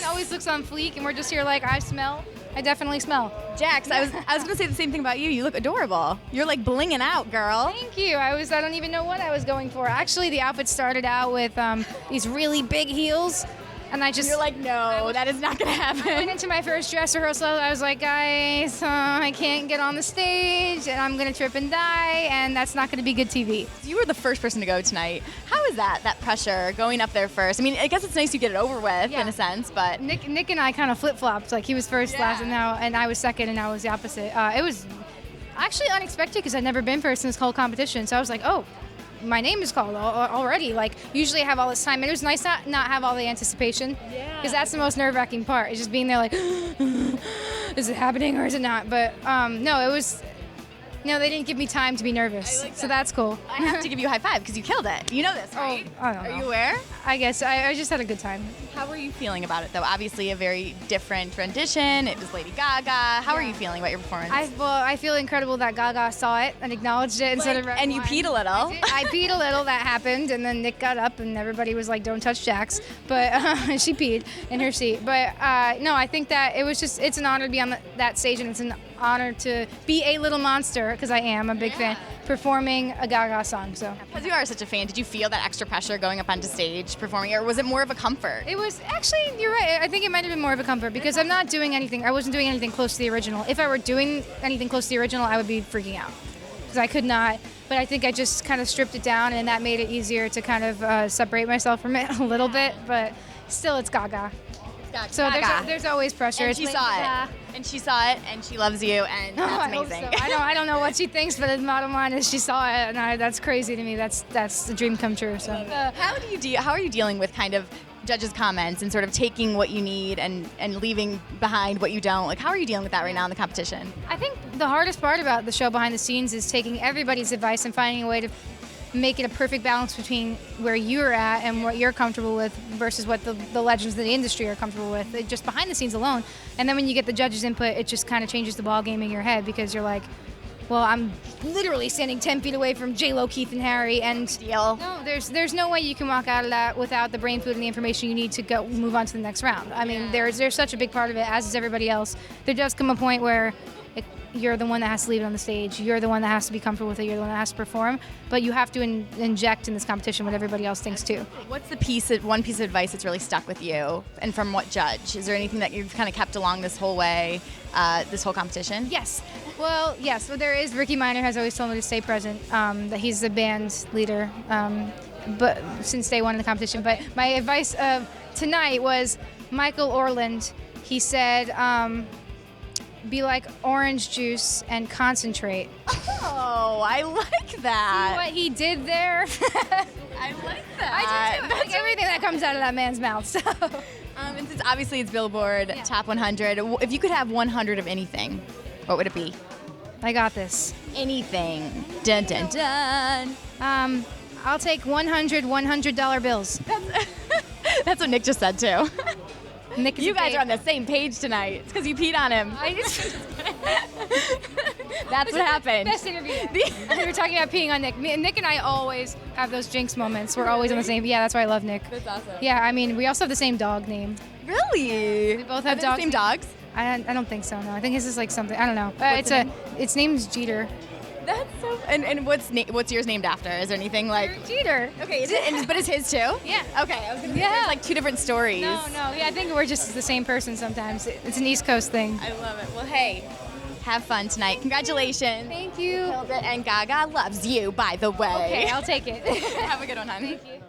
always looks on fleek, and we're just here like, I smell. I definitely smell. Jax, I was gonna say the same thing about you. You look adorable. You're like blinging out, girl. Thank you. I don't even know what I was going for. Actually, the outfit started out with these really big heels. And You're like, no, that is not going to happen. I went into my first dress rehearsal. I was like, guys, I can't get on the stage, and I'm going to trip and die, and that's not going to be good TV. You were the first person to go tonight. How is that pressure, going up there first? I mean, I guess it's nice you get it over with, in a sense, but... Nick and I kind of flip-flopped. Like, he was first, last, and I was second, and I was the opposite. It was actually unexpected because I'd never been first in this whole competition, so I was like, oh, my name is called already. Like, usually I have all this time, and it was nice to not have all the anticipation, because that's the most nerve-wracking part. It's just being there like, is it happening or is it not? But no, it was. No, they didn't give me time to be nervous, so that's cool. I have to give you a high five because you killed it. You know this, right? I don't know. Are you aware? I guess I just had a good time. How were you feeling about it, though? Obviously, a very different rendition. It was Lady Gaga. How are you feeling about your performance? I feel incredible that Gaga saw it and acknowledged it instead of. And you peed a little. I peed a little. That happened, and then Nick got up, and everybody was like, "Don't touch Jax," but she peed in her seat. But no, I think that it's an honor to be on that stage, and it's an honor to be a little monster, because I am a big fan, performing a Gaga song. So because you are such a fan, did you feel that extra pressure going up onto stage performing, or was it more of a comfort? It was actually, you're right, I think it might have been more of a comfort, because I wasn't doing anything close to the original. If I were doing anything close to the original, I would be freaking out, because I could not. But I think I just kind of stripped it down, and that made it easier to kind of separate myself from it a little bit. But still, it's Gaga. So there's always pressure. And she saw it. And she saw it, and she loves you, and that's amazing. I hope so. I don't know what she thinks, but the bottom line is she saw it, and that's crazy to me. That's the dream come true. So how are you dealing with kind of judges' comments and sort of taking what you need and leaving behind what you don't? Like, how are you dealing with that right now in the competition? I think the hardest part about the show behind the scenes is taking everybody's advice and finding a way to make it a perfect balance between where you're at and what you're comfortable with versus what the legends of the industry are comfortable with, just behind the scenes alone. And then when you get the judges' input, it just kind of changes the ball game in your head, because you're like, well, I'm literally standing 10 feet away from J-Lo, Keith, and Harry, and no, there's no way you can walk out of that without the brain food and the information you need to go move on to the next round. I mean, there's such a big part of it, as is everybody else. There does come a point where you're the one that has to leave it on the stage. You're the one that has to be comfortable with it. You're the one that has to perform. But you have to inject in this competition what everybody else thinks too. What's one piece of advice that's really stuck with you, and from what judge? Is there anything that you've kind of kept along this whole way, this whole competition? Yes. Well, yes. Well, there is. Ricky Minor has always told me to stay present. That he's the band leader, but since day one in the competition. But my advice tonight was Michael Orland. He said, be like orange juice and concentrate. Oh, I like that. See what he did there? I like that. I do too. I like everything that comes out of that man's mouth. So. And since obviously it's Billboard Top 100, if you could have 100 of anything, what would it be? I got this. Anything. Dun, dun, dun. I'll take 100 $100 bills. That's what Nick just said too. Nick, you guys are on the same page tonight. It's because you peed on him. That's what happened. Best interview. We were talking about peeing on Nick. Nick and I always have those jinx moments. We're always on the same. Yeah, that's why I love Nick. That's awesome. Yeah, I mean, we also have the same dog name. Really? We both have dogs. The same dogs? I don't think so. No, I think his is like something. I don't know. Its name's Jeter. That's so. And what's yours named after? Is there anything like Jeter? Okay, is it? But it's his too? Yeah. Okay, I was gonna say there's like two different stories. No. Yeah, I think we're just the same person sometimes. It's an East Coast thing. I love it. Well, hey, have fun tonight. Congratulations. Thank you. Killed it, and Gaga loves you, by the way. Okay, I'll take it. Have a good one, hon. Thank you.